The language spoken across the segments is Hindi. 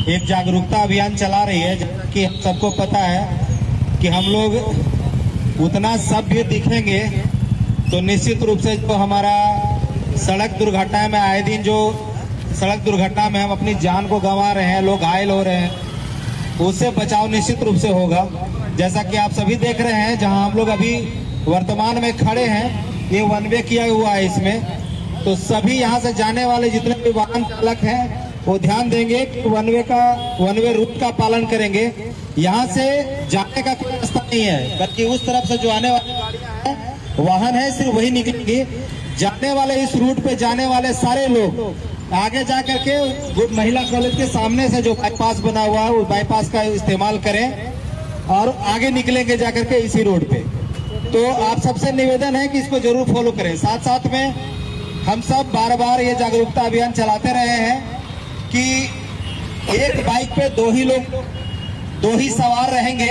एक जागरूकता अभियान चला रही है, जबकि हम सबको पता है कि हम लोग उतना सभ्य दिखेंगे तो निश्चित रूप से जो हमारा सड़क दुर्घटना में आए दिन जो सड़क दुर्घटना में हम अपनी जान को गंवा रहे हैं, लोग घायल हो रहे हैं, उससे बचाव निश्चित रूप से होगा। जैसा कि आप सभी देख रहे हैं, जहां हम लोग अभी वर्तमान में खड़े हैं, ये वन वे किया हुआ है इसमें, तो सभी यहां से जाने वाले जितने भी वाहन चालक हैं वो ध्यान देंगे कि वन वे रूट का पालन करेंगे। यहाँ से जाने का कोई रास्ता नहीं है, बल्कि उस तरफ से जो आने वाले वाहन है सिर्फ वही निकलेंगे। जाने वाले इस रूट पे जाने वाले सारे लोग आगे जा करके महिला कॉलेज के सामने से जो बाईपास बना हुआ है उस बाईपास का इस्तेमाल करें और आगे निकलेंगे जाकर के इसी रोड पे। तो आप सबसे निवेदन है कि इसको जरूर फॉलो करें। साथ साथ में हम सब बार बार ये जागरूकता अभियान चलाते रहे हैं कि एक बाइक पे दो ही सवार रहेंगे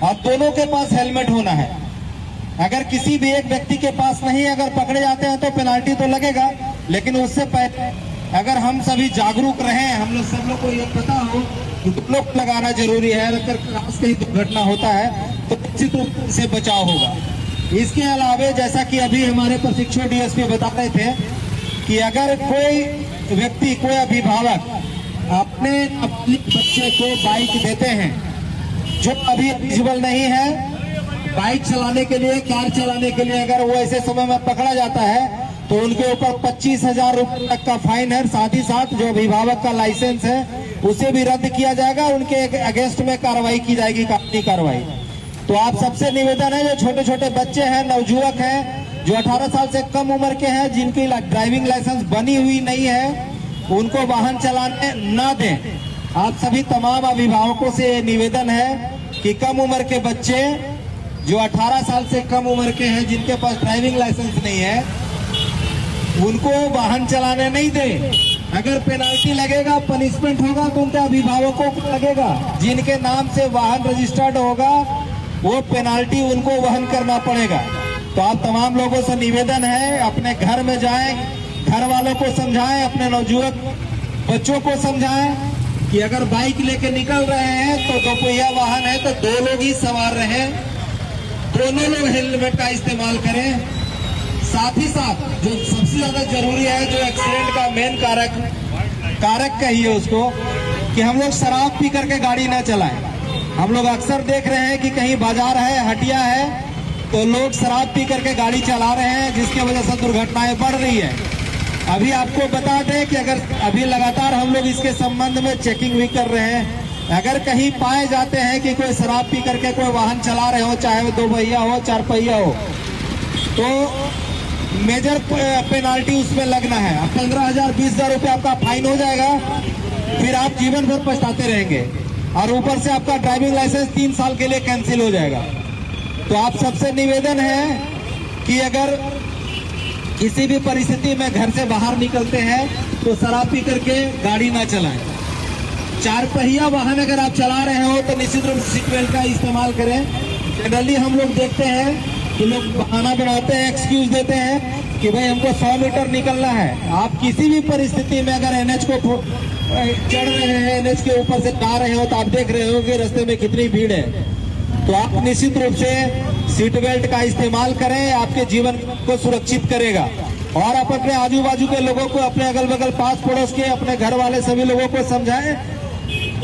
और दोनों के पास हेलमेट होना है। अगर किसी भी एक व्यक्ति के पास नहीं, अगर पकड़े जाते हैं तो पेनाल्टी तो लगेगा, लेकिन उससे पहले अगर हम सभी जागरूक रहें, हम लोग सब लोग को ये पता हो कि दोनों को लगाना जरूरी है। अगर क्रॉस कहीं दुर्घटना होता है तो निश्चित रूप से बचाव होगा। इसके अलावा जैसा कि अभी हमारे प्रशिक्षु डीएसपी बता रहे थे कि अगर कोई व्यक्ति, कोई अभिभावक अपने बच्चे को बाइक देते हैं जो अभी एलिजिबल नहीं है बाइक चलाने के लिए, कार चलाने के लिए, अगर वो ऐसे समय में पकड़ा जाता है तो उनके ऊपर 25,000 रुपए तक का फाइन है। साथ ही साथ जो अभिभावक का लाइसेंस है उसे भी रद्द किया जाएगा, उनके अगेंस्ट में कार्रवाई की जाएगी, कानूनी कार्रवाई। तो आप सबसे निवेदन है, जो छोटे छोटे बच्चे हैं, नवयुवक हैं, जो 18 साल से कम उम्र के हैं, जिनकी ड्राइविंग लाइसेंस बनी हुई नहीं है, उनको वाहन चलाने न दें। आप सभी तमाम अभिभावकों से निवेदन है कि कम उम्र के बच्चे जो 18 साल से कम उम्र के हैं, जिनके पास ड्राइविंग लाइसेंस नहीं है, उनको वाहन चलाने नहीं दें। अगर पेनाल्टी लगेगा, पनिशमेंट होगा तो उनके अभिभावकों को लगेगा। जिनके नाम से वाहन रजिस्टर्ड होगा वो पेनाल्टी उनको वहन करना पड़ेगा। तो आप तमाम लोगों से निवेदन है, अपने घर में जाएं, घर वालों को समझाएं, अपने नवयुवक बच्चों को समझाएं कि अगर बाइक लेके निकल रहे हैं तो दोपहिया वाहन है तो दो लोग ही सवार रहें, दोनों लोग हेलमेट का इस्तेमाल करें। साथ ही साथ जो सबसे ज्यादा जरूरी है, जो एक्सीडेंट का मेन कारक कहिए उसको, कि हम लोग शराब पी करके गाड़ी न चलाएं। हम लोग अक्सर देख रहे हैं कि कहीं बाजार है, हटिया है, तो लोग शराब पी करके गाड़ी चला रहे हैं, जिसकी वजह से दुर्घटनाएं बढ़ रही है। अभी आपको बता दें कि अगर अभी लगातार हम लोग इसके संबंध में चेकिंग भी कर रहे हैं। अगर कहीं पाए जाते हैं कि कोई शराब पी करके कोई वाहन चला रहे हो, चाहे वो 2 पहिया हो, 4 पहिया हो, तो मेजर पेनाल्टी उसमें लगना है। 15,000 20,000 रुपये आपका फाइन हो जाएगा, फिर आप जीवन भर पछताते रहेंगे और ऊपर से आपका ड्राइविंग लाइसेंस 3 साल के लिए कैंसिल हो जाएगा। तो आप सबसे निवेदन है कि अगर किसी भी परिस्थिति में घर से बाहर निकलते हैं तो शराब पी करके गाड़ी ना चलाएं। 4 पहिया वाहन अगर आप चला रहे हो तो निश्चित रूप से सीट बेल्ट का इस्तेमाल करें। जनरली हम लोग देखते हैं कि लोग बहाना बनाते हैं, एक्सक्यूज देते हैं कि भाई हमको 100 मीटर निकलना है। आप किसी भी परिस्थिति में अगर एनएच को चढ़ रहे हैं, एनएच के ऊपर से जा रहे हो, तो आप देख रहे हो कि रास्ते में कितनी भीड़ है। तो आप निश्चित रूप से सीट बेल्ट का इस्तेमाल करें, आपके जीवन को सुरक्षित करेगा। और आप अपने आजू बाजू के लोगों को, अपने अगल बगल पास पड़ोस के, अपने घर वाले सभी लोगों को समझाएं,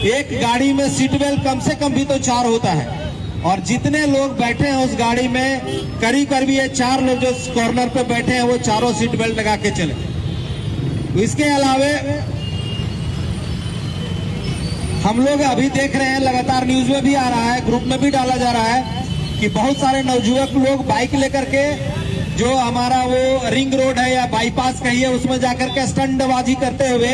एक गाड़ी में सीट बेल्ट कम से कम भी तो 4 होता है, और जितने लोग बैठे हैं उस गाड़ी में करीब ये 4 लोग जो कॉर्नर पे बैठे हैं वो चारों सीट बेल्ट लगा के चले। इसके अलावे हम लोग अभी देख रहे हैं, लगातार न्यूज में भी आ रहा है, ग्रुप में भी डाला जा रहा है कि बहुत सारे नवयुवक लोग बाइक लेकर के जो हमारा वो रिंग रोड है या बाईपास कहिए, उसमें जाकर के स्टंटबाजी करते हुए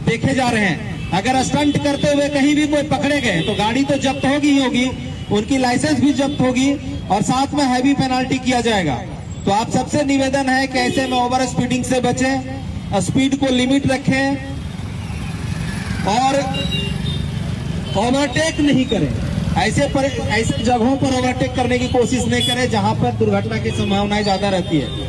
देखे जा रहे हैं। अगर स्टंट करते हुए कहीं भी कोई पकड़े गए तो गाड़ी तो जब्त होगी ही होगी, उनकी लाइसेंस भी जब्त होगी और साथ में हैवी पेनाल्टी किया जाएगा। तो आप सबसे निवेदन है कि ऐसे में ओवर स्पीडिंग से बचें, स्पीड को लिमिट रखें और ओवरटेक नहीं करें। ऐसे जगहों पर ओवरटेक करने की कोशिश नहीं करें जहां पर दुर्घटना की संभावनाएं ज्यादा रहती है।